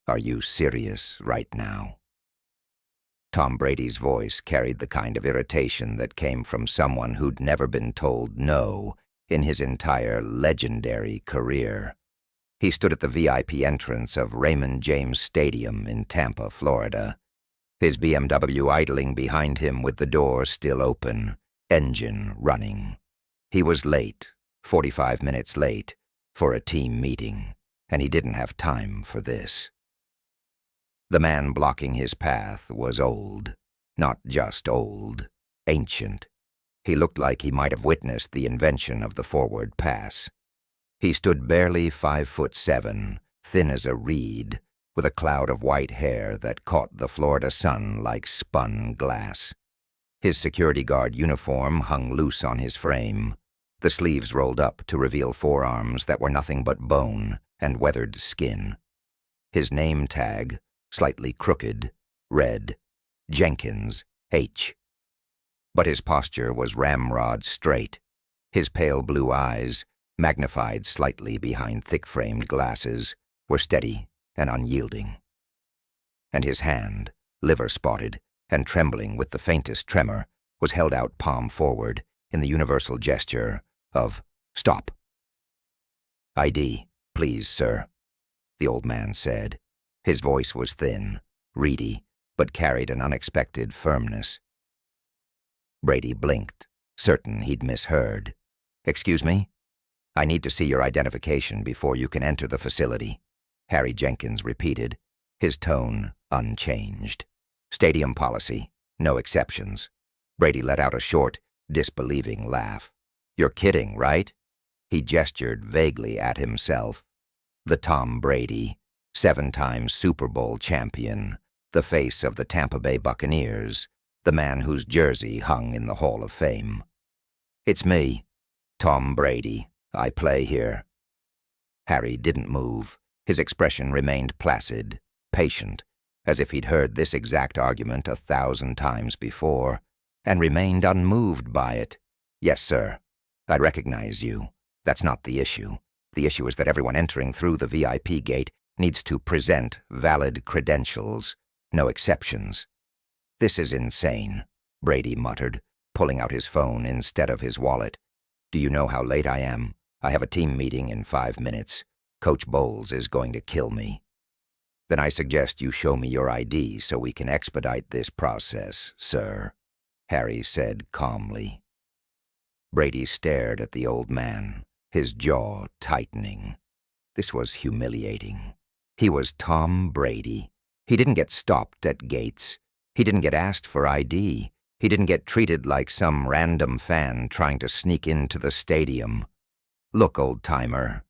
Are you serious right now?" Tom Brady's voice carried the kind of irritation that came from someone who'd never been told no in his entire legendary career. He stood at the VIP entrance of Raymond James Stadium in Tampa, Florida, his BMW idling behind him with the door still open, engine running. He was late, 45 minutes late, for a team meeting, and he didn't have time for this. The man blocking his path was old, not just old, ancient. He looked like he might have witnessed the invention of the forward pass. He stood barely 5'7", thin as a reed, with a cloud of white hair that caught the Florida sun like spun glass. His security guard uniform hung loose on his frame, the sleeves rolled up to reveal forearms that were nothing but bone and weathered skin. His name tag, slightly crooked, read, Jenkins, H. But his posture was ramrod straight. His pale blue eyes, magnified slightly behind thick-framed glasses, were steady and unyielding. And his hand, liver-spotted and trembling with the faintest tremor, was held out palm forward in the universal gesture of stop. "ID, please, sir," the old man said. His voice was thin, reedy, but carried an unexpected firmness. Brady blinked, certain he'd misheard. "Excuse me? I need to see your identification before you can enter the facility," Harry Jenkins repeated, his tone unchanged. "Stadium policy, no exceptions." Brady let out a short, disbelieving laugh. "You're kidding, right?" He gestured vaguely at himself. The Tom Brady, 7-time Super Bowl champion, the face of the Tampa Bay Buccaneers, the man whose jersey hung in the Hall of Fame. "It's me, Tom Brady. I play here." Harry didn't move. His expression remained placid, patient, as if he'd heard this exact argument 1,000 times before, and remained unmoved by it. "Yes, sir. I recognize you. That's not the issue. The issue is that everyone entering through the VIP gate needs to present valid credentials, no exceptions." "This is insane," Brady muttered, pulling out his phone instead of his wallet. "Do you know how late I am? I have a team meeting in 5 minutes. Coach Bowles is going to kill me." "Then I suggest you show me your ID so we can expedite this process, sir," Harry said calmly. Brady stared at the old man, his jaw tightening. This was humiliating. He was Tom Brady. He didn't get stopped at gates. He didn't get asked for ID. He didn't get treated like some random fan trying to sneak into the stadium. "Look, old-timer,"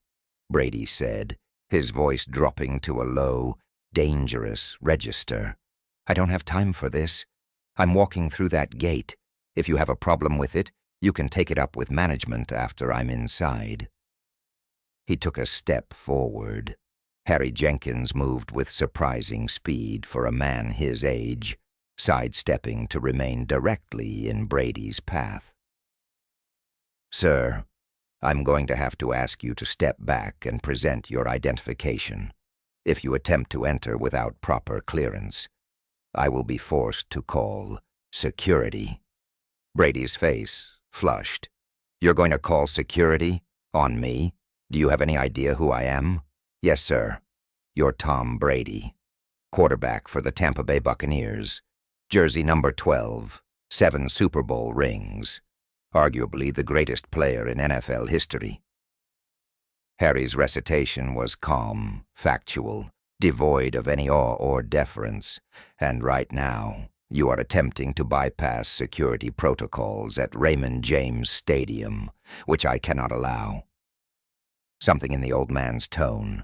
Brady said, his voice dropping to a low, dangerous register. "I don't have time for this. I'm walking through that gate. If you have a problem with it, you can take it up with management after I'm inside." He took a step forward. Harry Jenkins moved with surprising speed for a man his age, sidestepping to remain directly in Brady's path. "Sir, I'm going to have to ask you to step back and present your identification. If you attempt to enter without proper clearance, I will be forced to call security." Brady's face flushed. "You're going to call security? On me? Do you have any idea who I am?" "Yes, sir. You're Tom Brady, quarterback for the Tampa Bay Buccaneers. Jersey number 12, 7 Super Bowl rings. Arguably the greatest player in NFL history." Harry's recitation was calm, factual, devoid of any awe or deference, and right now you are attempting to bypass security protocols at Raymond James Stadium, which I cannot allow. Something in the old man's tone,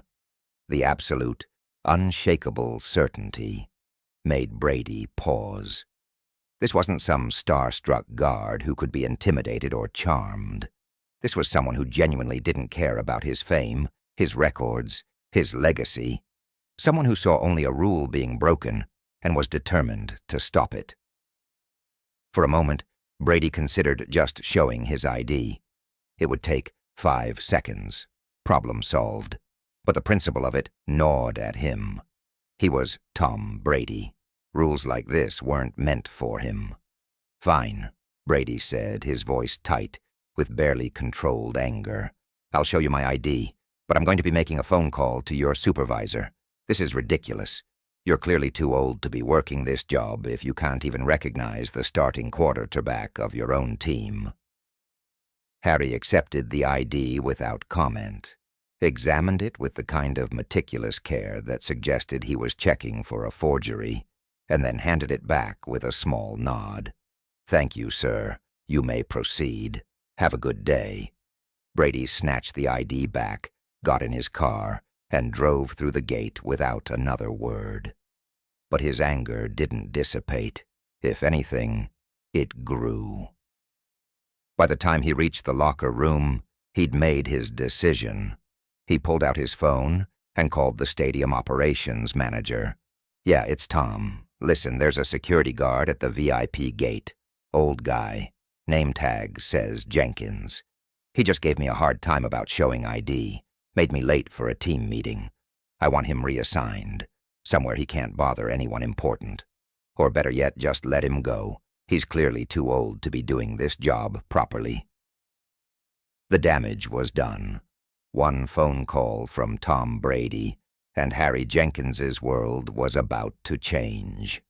the absolute, unshakable certainty, made Brady pause. This wasn't some star-struck guard who could be intimidated or charmed. This was someone who genuinely didn't care about his fame, his records, his legacy. Someone who saw only a rule being broken and was determined to stop it. For a moment, Brady considered just showing his ID. It would take 5 seconds. Problem solved. But the principle of it gnawed at him. He was Tom Brady. Rules like this weren't meant for him. "Fine," Brady said, his voice tight, with barely controlled anger. "I'll show you my ID, but I'm going to be making a phone call to your supervisor. This is ridiculous. You're clearly too old to be working this job if you can't even recognize the starting quarterback of your own team." Harry accepted the ID without comment, examined it with the kind of meticulous care that suggested he was checking for a forgery, and then handed it back with a small nod. "Thank you, sir. You may proceed. Have a good day." Brady snatched the ID back, got in his car, and drove through the gate without another word. But his anger didn't dissipate. If anything, it grew. By the time he reached the locker room, he'd made his decision. He pulled out his phone and called the stadium operations manager. "Yeah, it's Tom. Listen, there's a security guard at the VIP gate. Old guy. Name tag says Jenkins. He just gave me a hard time about showing ID. Made me late for a team meeting. I want him reassigned. Somewhere he can't bother anyone important. Or better yet, just let him go. He's clearly too old to be doing this job properly." The damage was done. One phone call from Tom Brady, and Harry Jenkins's world was about to change.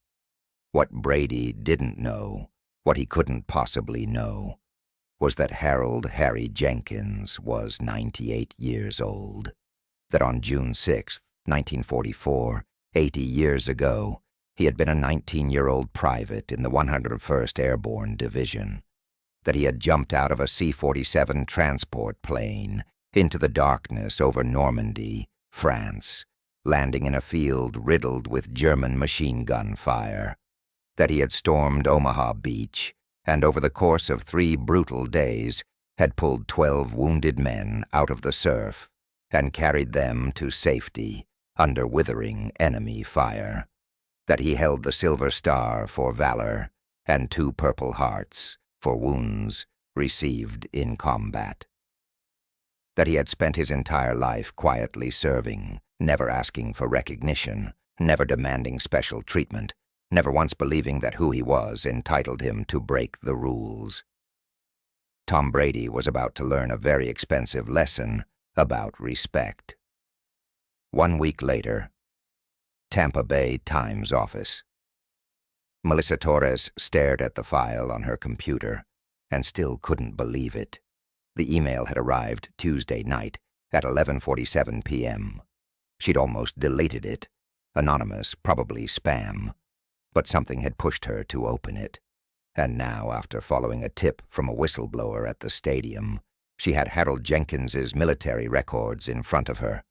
What Brady didn't know, what he couldn't possibly know, was that Harry Jenkins was 98 years old. That on June 6, 1944, 80 years ago, he had been a 19-year-old private in the 101st Airborne Division. That he had jumped out of a C-47 transport plane into the darkness over Normandy, France, landing in a field riddled with German machine gun fire. That he had stormed Omaha Beach, and over the course of 3 brutal days had pulled 12 wounded men out of the surf and carried them to safety under withering enemy fire. That he held the Silver Star for valor and 2 Purple Hearts for wounds received in combat. That he had spent his entire life quietly serving, never asking for recognition, never demanding special treatment, never once believing that who he was entitled him to break the rules. Tom Brady was about to learn a very expensive lesson about respect. 1 week later, Tampa Bay Times office. Melissa Torres stared at the file on her computer and still couldn't believe it. The email had arrived Tuesday night at 11:47 p.m. She'd almost deleted it. Anonymous, probably spam. But something had pushed her to open it. And now, after following a tip from a whistleblower at the stadium, she had Harold Jenkins's military records in front of her.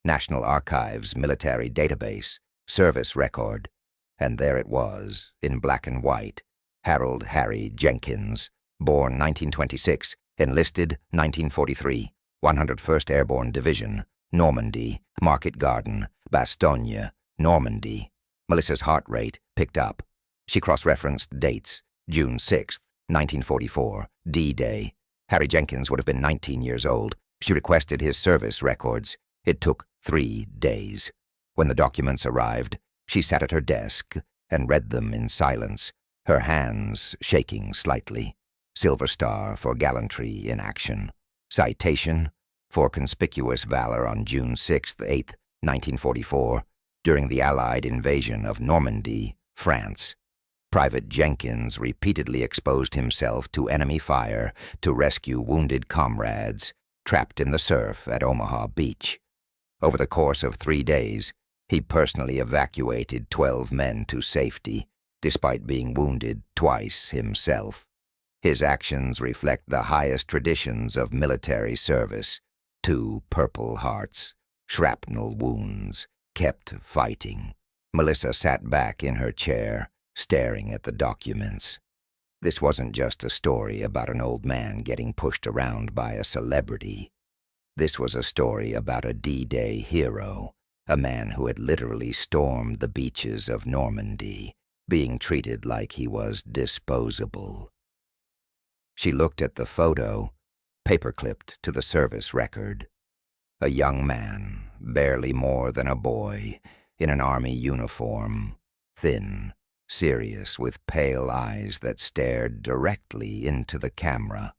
National Archives military database, service record. And there it was, in black and white. Harold Harry Jenkins, born 1926, enlisted 1943, 101st Airborne Division, Normandy, Market Garden, Bastogne, Normandy. Melissa's heart rate picked up. She cross-referenced dates. June 6, 1944, D-Day. Harry Jenkins would have been 19 years old. She requested his service records. It took 3 days. When the documents arrived, she sat at her desk and read them in silence, her hands shaking slightly. Silver Star for gallantry in action. Citation for conspicuous valor on June 6, 8, 1944, during the Allied invasion of Normandy, France. Private Jenkins repeatedly exposed himself to enemy fire to rescue wounded comrades trapped in the surf at Omaha Beach. Over the course of 3 days, he personally evacuated 12 men to safety, despite being wounded twice himself. His actions reflect the highest traditions of military service. 2 Purple Hearts, shrapnel wounds, kept fighting. Melissa sat back in her chair, staring at the documents. This wasn't just a story about an old man getting pushed around by a celebrity. This was a story about a D-Day hero, a man who had literally stormed the beaches of Normandy, being treated like he was disposable. She looked at the photo, paper-clipped to the service record. A young man, barely more than a boy, in an army uniform, thin, serious, with pale eyes that stared directly into the camera.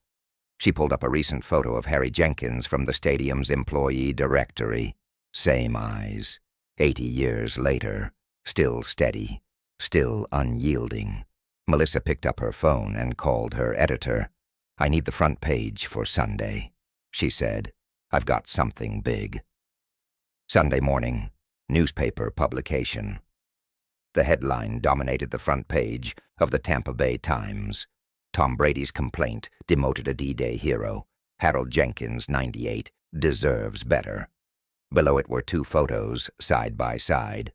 She pulled up a recent photo of Harry Jenkins from the stadium's employee directory. Same eyes. 80 years later, still steady, still unyielding. Melissa picked up her phone and called her editor. "I need the front page for Sunday," she said. "I've got something big." Sunday morning, newspaper publication. The headline dominated the front page of the Tampa Bay Times. Tom Brady's complaint demoted a D-Day hero. Harold Jenkins, 98, deserves better. Below it were two photos, side by side.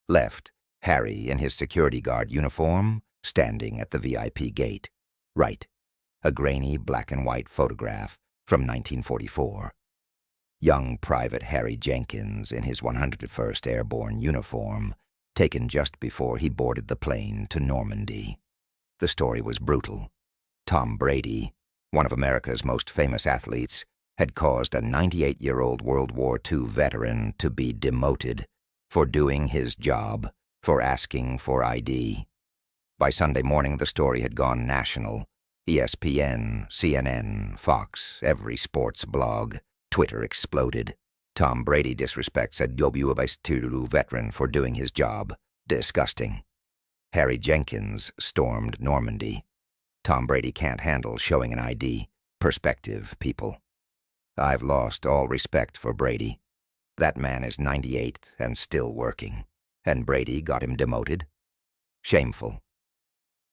Left, Harry in his security guard uniform, standing at the VIP gate. Right, a grainy black and white photograph from 1944. Young Private Harry Jenkins in his 101st Airborne uniform, taken just before he boarded the plane to Normandy. The story was brutal. Tom Brady, one of America's most famous athletes, had caused a 98-year-old World War II veteran to be demoted for doing his job, for asking for ID. By Sunday morning, the story had gone national. ESPN, CNN, Fox, every sports blog. Twitter exploded. Tom Brady disrespects a WW veteran for doing his job. Disgusting. Harry Jenkins stormed Normandy. Tom Brady can't handle showing an ID. Perspective, people. I've lost all respect for Brady. That man is 98 and still working. And Brady got him demoted? Shameful.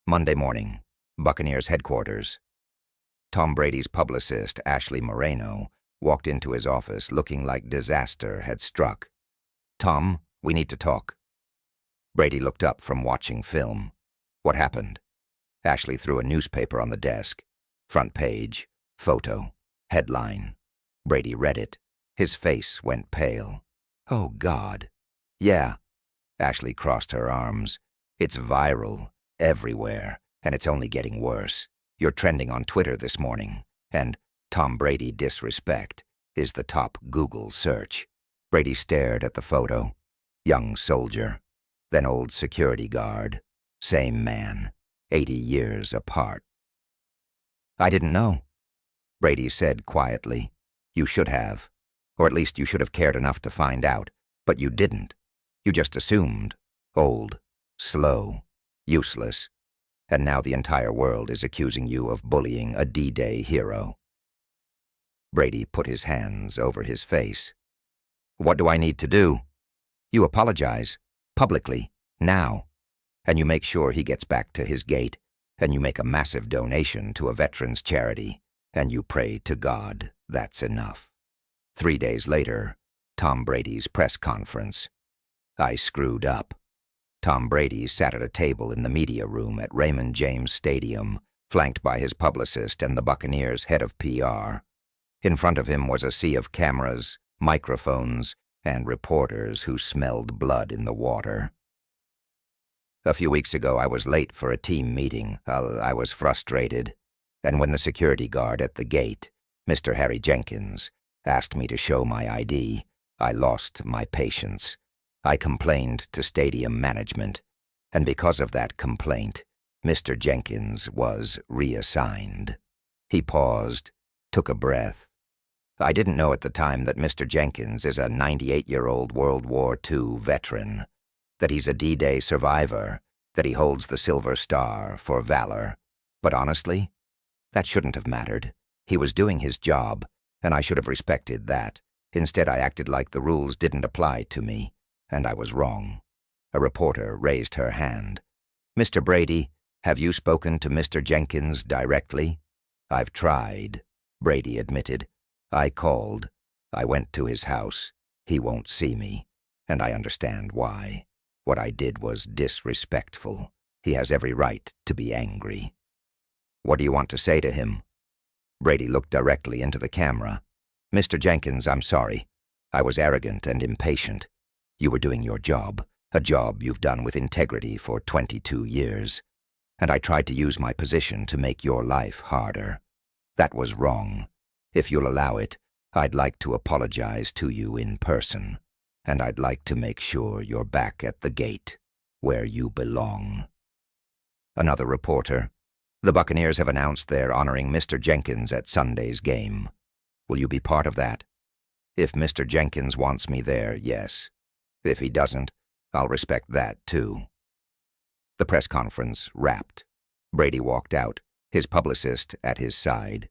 Monday morning, Buccaneers headquarters. Tom Brady's publicist, Ashley Moreno, walked into his office looking like disaster had struck. "Tom, we need to talk." Brady looked up from watching film. "What happened?" Ashley threw a newspaper on the desk. Front page, photo, headline. Brady read it. His face went pale. "Oh, God." "Yeah." Ashley crossed her arms. "It's viral, everywhere, and it's only getting worse. You're trending on Twitter this morning, and Tom Brady disrespect is the top Google search." Brady stared at the photo. Young soldier, then old security guard. Same man, 80 years apart. "I didn't know," Brady said quietly. "You should have. Or at least you should have cared enough to find out. But you didn't. You just assumed. Old, slow, useless. And now the entire world is accusing you of bullying a D-Day hero." Brady put his hands over his face. "What do I need to do?" "You apologize. Publicly. Now. And you make sure he gets back to his gate. And you make a massive donation to a veterans charity. And you pray to God that's enough." 3 days later, Tom Brady's press conference. "I screwed up." Tom Brady sat at a table in the media room at Raymond James Stadium, flanked by his publicist and the Buccaneers' head of PR. In front of him was a sea of cameras, microphones, and reporters who smelled blood in the water. "A few weeks ago, I was late for a team meeting. I was frustrated. And when the security guard at the gate, Mr. Harry Jenkins, asked me to show my ID, I lost my patience. I complained to stadium management, and because of that complaint, Mr. Jenkins was reassigned." He paused, took a breath. "I didn't know at the time that Mr. Jenkins is a 98-year-old World War II veteran, that he's a D-Day survivor, that he holds the Silver Star for valor. But honestly, that shouldn't have mattered. He was doing his job, and I should have respected that. Instead, I acted like the rules didn't apply to me, and I was wrong." A reporter raised her hand. "Mr. Brady, have you spoken to Mr. Jenkins directly?" "I've tried," Brady admitted. "I called. I went to his house. He won't see me, and I understand why. What I did was disrespectful. He has every right to be angry." "What do you want to say to him?" Brady looked directly into the camera. "Mr. Jenkins, I'm sorry. I was arrogant and impatient. You were doing your job, a job you've done with integrity for 22 years. And I tried to use my position to make your life harder. That was wrong. If you'll allow it, I'd like to apologize to you in person." and I'd like to make sure you're back at the gate, where you belong." Another reporter. "The Buccaneers have announced they're honoring Mr. Jenkins at Sunday's game. Will you be part of that? If Mr. Jenkins wants me there, yes. If he doesn't, I'll respect that too." The press conference wrapped. Brady walked out, his publicist at his side.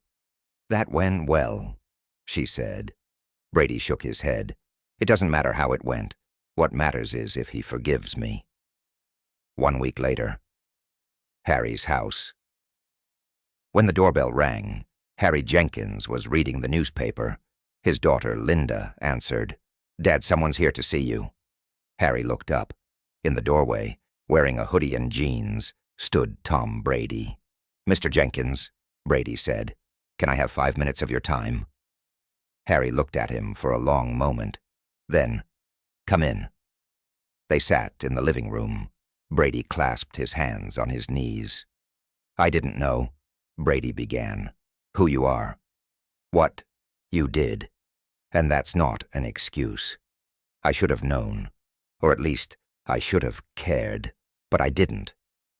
"That went well," she said. Brady shook his head. "It doesn't matter how it went. What matters is if he forgives me." 1 week later. Harry's house. When the doorbell rang, Harry Jenkins was reading the newspaper. His daughter, Linda, answered. "Dad, someone's here to see you." Harry looked up. In the doorway, wearing a hoodie and jeans, stood Tom Brady. "Mr. Jenkins," Brady said, "can I have 5 minutes of your time?" Harry looked at him for a long moment. Then, "Come in." They sat in the living room. Brady clasped his hands on his knees. "I didn't know," Brady began, "who you are. What you did. And that's not an excuse. I should have known. Or at least, I should have cared. But I didn't.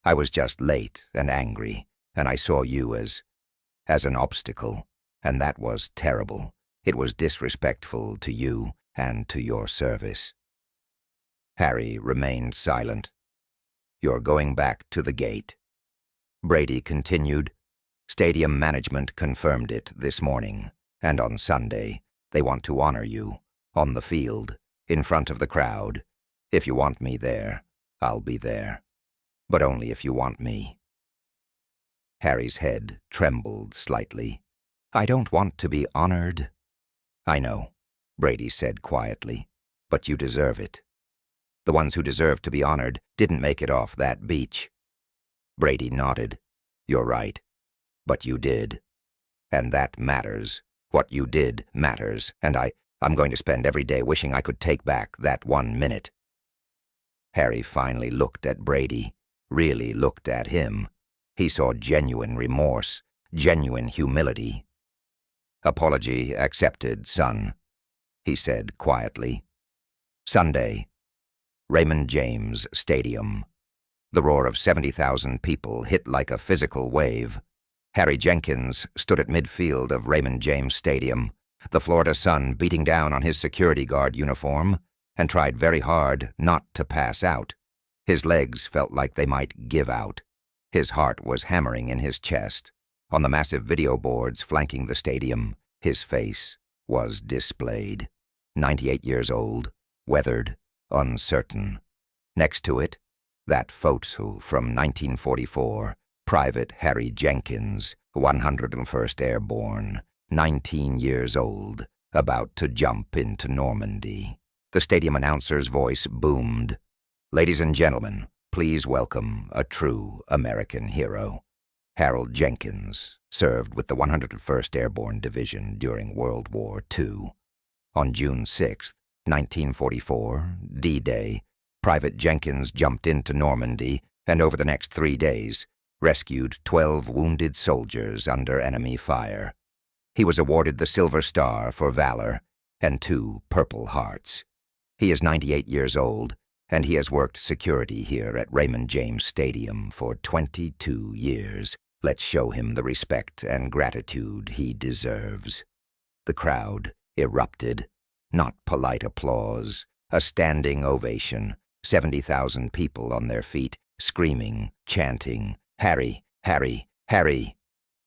I was just late and angry, and I saw you as an obstacle, and that was terrible. It was disrespectful to you and to your service." Harry remained silent. "You're going back to the gate." Brady continued. "Stadium management confirmed it this morning, and on Sunday, they want to honor you, on the field, in front of the crowd. If you want me there, I'll be there. But only if you want me." Harry's head trembled slightly. "I don't want to be honored." "I know," Brady said quietly, "but you deserve it. The ones who deserve to be honored didn't make it off that beach." Brady nodded. "You're right. But you did. And that matters. What you did matters, and I'm going to spend every day wishing I could take back that 1 minute." Harry finally looked at Brady, really looked at him. He saw genuine remorse, genuine humility. "Apology accepted, son," he said quietly. Sunday. Raymond James Stadium. The roar of 70,000 people hit like a physical wave. Harry Jenkins stood at midfield of Raymond James Stadium, the Florida sun beating down on his security guard uniform, and tried very hard not to pass out. His legs felt like they might give out. His heart was hammering in his chest. On the massive video boards flanking the stadium, his face was displayed. 98 years old, weathered, uncertain. Next to it, that photo from 1944, Private Harry Jenkins, 101st Airborne, 19 years old, about to jump into Normandy. The stadium announcer's voice boomed. "Ladies and gentlemen, please welcome a true American hero. Harry Jenkins served with the 101st Airborne Division during World War II. On June 6, 1944, D-Day, Private Jenkins jumped into Normandy and over the next 3 days rescued 12 wounded soldiers under enemy fire. He was awarded the Silver Star for valor and 2 Purple Hearts. He is 98 years old, and he has worked security here at Raymond James Stadium for 22 years. Let's show him the respect and gratitude he deserves." The crowd erupted. Not polite applause, a standing ovation, 70,000 people on their feet, screaming, chanting, "Harry, Harry, Harry."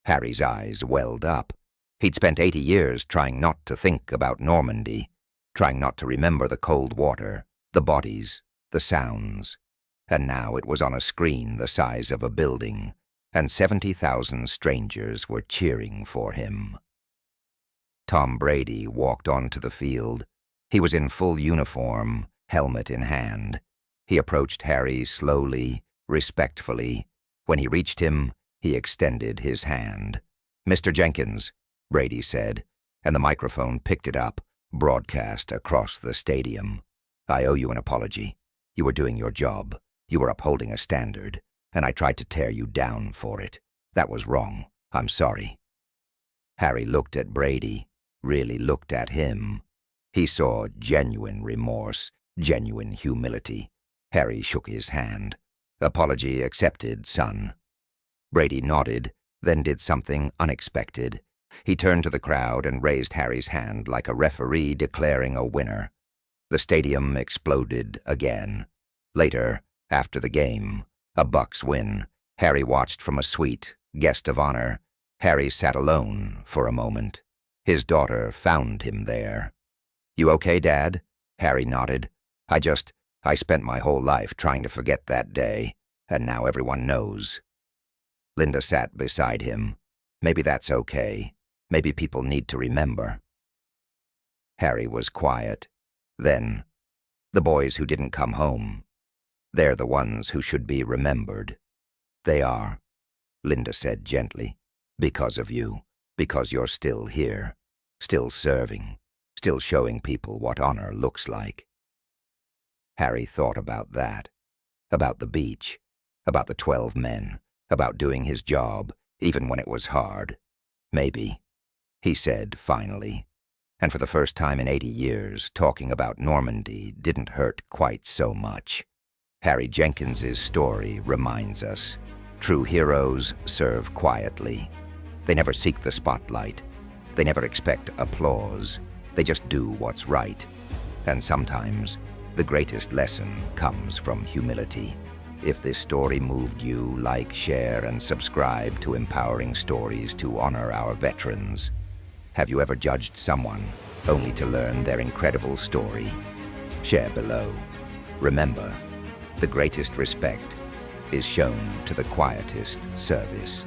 Harry's eyes welled up. He'd spent 80 years trying not to think about Normandy, trying not to remember the cold water, the bodies, the sounds. And now it was on a screen the size of a building, and 70,000 strangers were cheering for him. Tom Brady walked onto the field. He was in full uniform, helmet in hand. He approached Harry slowly, respectfully. When he reached him, he extended his hand. "Mr. Jenkins," Brady said, and the microphone picked it up, broadcast across the stadium. "I owe you an apology. You were doing your job. You were upholding a standard, and I tried to tear you down for it. That was wrong. I'm sorry." Harry looked at Brady, really looked at him. He saw genuine remorse, genuine humility. Harry shook his hand. "Apology accepted, son." Brady nodded, then did something unexpected. He turned to the crowd and raised Harry's hand like a referee declaring a winner. The stadium exploded again. Later, after the game, a Bucks win, Harry watched from a suite, guest of honor. Harry sat alone for a moment. His daughter found him there. "You okay, Dad?" Harry nodded. I spent my whole life trying to forget that day, and now everyone knows." Linda sat beside him. "Maybe that's okay. Maybe people need to remember." Harry was quiet. Then, "The boys who didn't come home, they're the ones who should be remembered." "They are," Linda said gently, "because of you, because you're still here, still serving, still showing people what honor looks like." Harry thought about that, about the beach, about the 12 men, about doing his job, even when it was hard. "Maybe," he said finally, and for the first time in 80 years, talking about Normandy didn't hurt quite so much. Harry Jenkins's story reminds us, true heroes serve quietly. They never seek the spotlight. They never expect applause. They just do what's right. And sometimes, the greatest lesson comes from humility. If this story moved you, like, share, and subscribe to Empowering Stories to honor our veterans. Have you ever judged someone only to learn their incredible story? Share below. Remember, the greatest respect is shown to the quietest service.